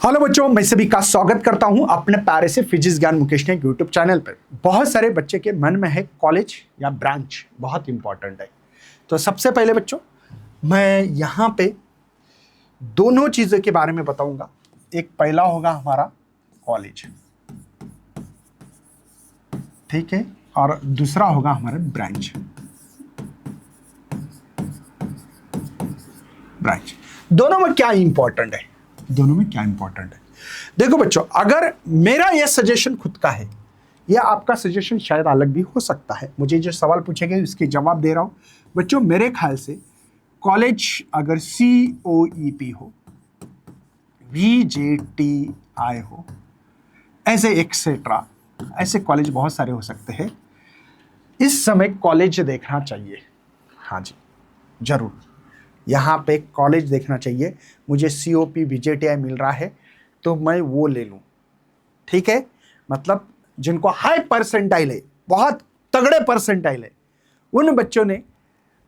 Hello बच्चों, मैं सभी का स्वागत करता हूं अपने प्यारे से फिजिक्स ज्ञान मुकेश ने यूट्यूब चैनल पर। बहुत सारे बच्चे के मन में है कॉलेज या ब्रांच बहुत इंपॉर्टेंट है। तो सबसे पहले बच्चों मैं यहाँ पे दोनों चीज़ों के बारे में बताऊंगा। एक पहला होगा हमारा कॉलेज, ठीक है, और दूसरा होगा हमारा ब्रांच। दोनों में क्या इंपॉर्टेंट है? देखो बच्चों, अगर मेरा यह सजेशन खुद का है या आपका सजेशन शायद अलग भी हो सकता है। मुझे जो सवाल पूछे गए उसके जवाब दे रहा हूं बच्चों। मेरे ख्याल से कॉलेज अगर COEP हो, VJTI हो, ऐसे एक्सेट्रा ऐसे कॉलेज बहुत सारे हो सकते हैं। इस समय कॉलेज देखना चाहिए। हाँ जी, जरूर यहाँ पे कॉलेज देखना चाहिए। मुझे COP VJTI मिल रहा है तो मैं वो ले लूँ, ठीक है। मतलब जिनको हाई परसेंटाइल है, बहुत तगड़े परसेंटाइल है, उन बच्चों ने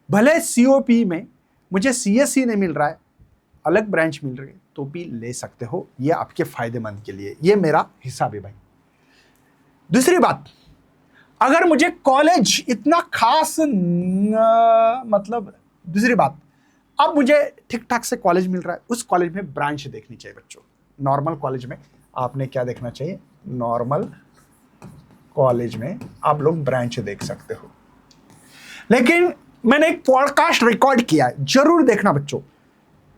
भले COP में मुझे CSE नहीं मिल रहा है, अलग ब्रांच मिल रही है, तो भी ले सकते हो। ये आपके फायदेमंद के लिए, ये मेरा हिसाब है भाई। दूसरी बात, अगर मुझे कॉलेज इतना खास दूसरी बात, अब मुझे ठीक ठाक से कॉलेज मिल रहा है, उस कॉलेज में ब्रांच देखनी चाहिए बच्चों। नॉर्मल कॉलेज में आपने क्या देखना चाहिए? नॉर्मल कॉलेज में आप लोग ब्रांच देख सकते हो। लेकिन मैंने एक पॉडकास्ट रिकॉर्ड किया है, जरूर देखना बच्चों।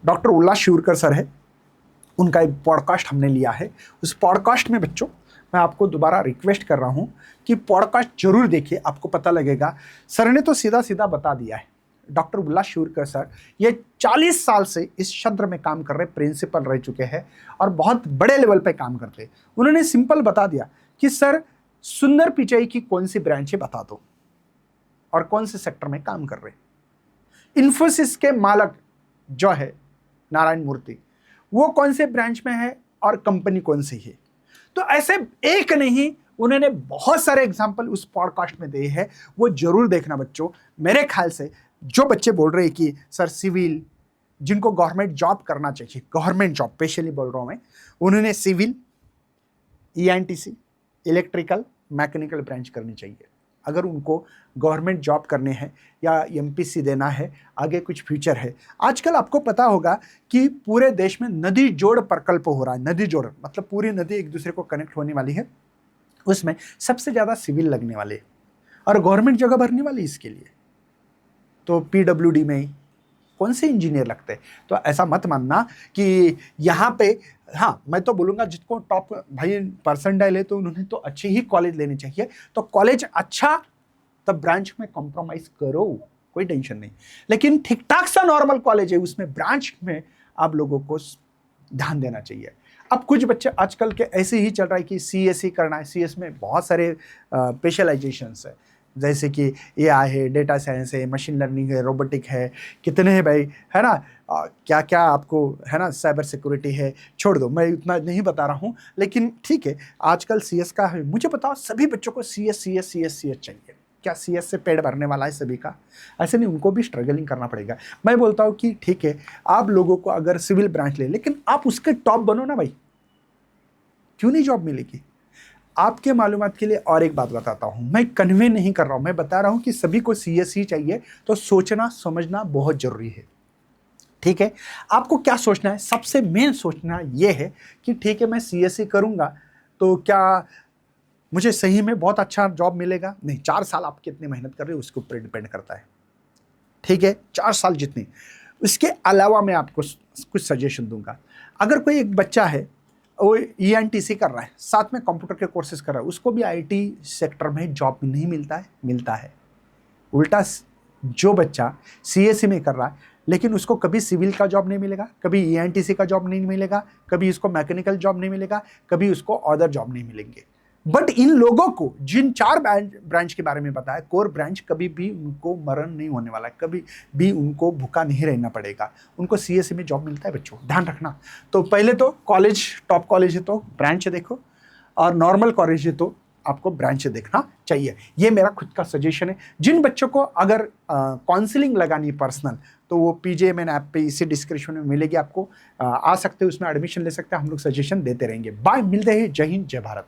डॉक्टर उल्लास शिवरकर सर है, उनका एक पॉडकास्ट हमने लिया है। उस पॉडकास्ट में बच्चों मैं आपको दोबारा रिक्वेस्ट कर रहा हूं कि पॉडकास्ट जरूर देखिए, आपको पता लगेगा। सर ने तो सीधा सीधा बता दिया है। डॉक्टर उल्लास शिवरकर सर ये 40 साल से इस क्षेत्र में काम कर रहे, प्रिंसिपल रह चुके हैं और बहुत बड़े लेवल पे काम करते हैं। उन्होंने सिंपल बता दिया कि सर सुंदर पिचाई की कौन सी ब्रांच है बता दो और कौन से सेक्टर में काम कर रहे। इन्फोसिस के मालक जो है नारायण मूर्ति, वो कौन से ब्रांच में है और कंपनी कौन सी है। तो ऐसे एक नहीं, उन्होंने बहुत सारे एग्जाम्पल उस पॉडकास्ट में दिए हैं, वो जरूर देखना बच्चों। मेरे ख्याल से जो बच्चे बोल रहे हैं कि सर सिविल, जिनको गवर्नमेंट जॉब करना चाहिए, गवर्नमेंट जॉब स्पेशली बोल रहा हूं मैं, उन्होंने civil, ENTC, electrical, mechanical branch करनी चाहिए। अगर उनको गवर्नमेंट जॉब करने हैं या MPC देना है, आगे कुछ फ्यूचर है। आजकल आपको पता होगा कि पूरे देश में नदी जोड़ प्रकल्प हो रहा है। नदी जोड़ मतलब पूरी नदी एक दूसरे को कनेक्ट होने वाली है, उसमें सबसे ज़्यादा सिविल लगने वाले और गवर्नमेंट जगह भरने वाली इसके लिए। तो PWD में कौन से इंजीनियर लगते हैं? तो ऐसा मत मानना कि यहाँ पे, हाँ मैं तो बोलूँगा जिसको टॉप भाई परसेंटाइल है तो उन्होंने तो अच्छी ही कॉलेज लेनी चाहिए। तो कॉलेज अच्छा, तब ब्रांच में कॉम्प्रोमाइज़ करो, कोई टेंशन नहीं। लेकिन ठीक ठाक सा नॉर्मल कॉलेज है, उसमें ब्रांच में आप लोगों को ध्यान देना चाहिए। अब कुछ बच्चे आजकल के ऐसे ही चल रहा है कि CSE करना है। CS में बहुत सारे स्पेशलाइजेशंस है, जैसे कि AI है, डेटा साइंस है, मशीन लर्निंग है, रोबोटिक है, कितने हैं भाई, है ना। क्या क्या आपको है ना, साइबर सिक्योरिटी है। छोड़ दो, मैं इतना नहीं बता रहा हूँ, लेकिन ठीक है। आजकल CS का है। मुझे बताओ, सभी बच्चों को CS चाहिए क्या? CS से पेट भरने वाला है सभी का? ऐसे नहीं, उनको भी स्ट्रगलिंग करना पड़ेगा। मैं बोलता हूँ कि ठीक है, आप लोगों को अगर सिविल ब्रांच ले, लेकिन आप उसके टॉप बनो ना भाई, क्यों नहीं जॉब मिलेगी? आपके मालूमात के लिए और एक बात बताता हूं, मैं कन्वे नहीं कर रहा हूं, मैं बता रहा हूं कि सभी को CSE चाहिए। तो सोचना समझना बहुत जरूरी है, ठीक है। आपको क्या सोचना है? सबसे मेन सोचना यह है कि ठीक है मैं CSE करूंगा तो क्या मुझे सही में बहुत अच्छा जॉब मिलेगा? नहीं, 4 साल आप कितनी मेहनत कर रहे हो उसके ऊपर डिपेंड करता है, ठीक है। 4 साल जितनी। इसके अलावा मैं आपको कुछ सजेशन दूंगा। अगर कोई एक बच्चा है, वो ENTC कर रहा है, साथ में कंप्यूटर के कोर्सेज कर रहा है, उसको भी IT सेक्टर में जॉब नहीं मिलता है? मिलता है। उल्टा जो बच्चा CSE में कर रहा है लेकिन उसको कभी सिविल का जॉब नहीं मिलेगा, कभी ENTC का जॉब नहीं मिलेगा, कभी उसको मैकेनिकल जॉब नहीं मिलेगा, कभी उसको अदर जॉब नहीं मिलेंगे। बट इन लोगों को जिन 4 ब्रांच के बारे में बताया, कोर ब्रांच, कभी भी उनको मरण नहीं होने वाला है, कभी भी उनको भूखा नहीं रहना पड़ेगा। उनको CSE में जॉब मिलता है बच्चों, ध्यान रखना। तो पहले तो कॉलेज, टॉप कॉलेज है तो ब्रांच देखो, और नॉर्मल कॉलेज है तो आपको ब्रांच देखना चाहिए। ये मेरा खुद का सजेशन है। जिन बच्चों को अगर काउंसलिंग लगानी है पर्सनल, तो वो PJMN ऐप पे इसी डिस्क्रिप्शन में मिलेगी आपको। आ सकते हो, उसमें एडमिशन ले सकते हैं, हम लोग सजेशन देते रहेंगे। बाय, मिलते हैं। जय हिंद, जय भारत।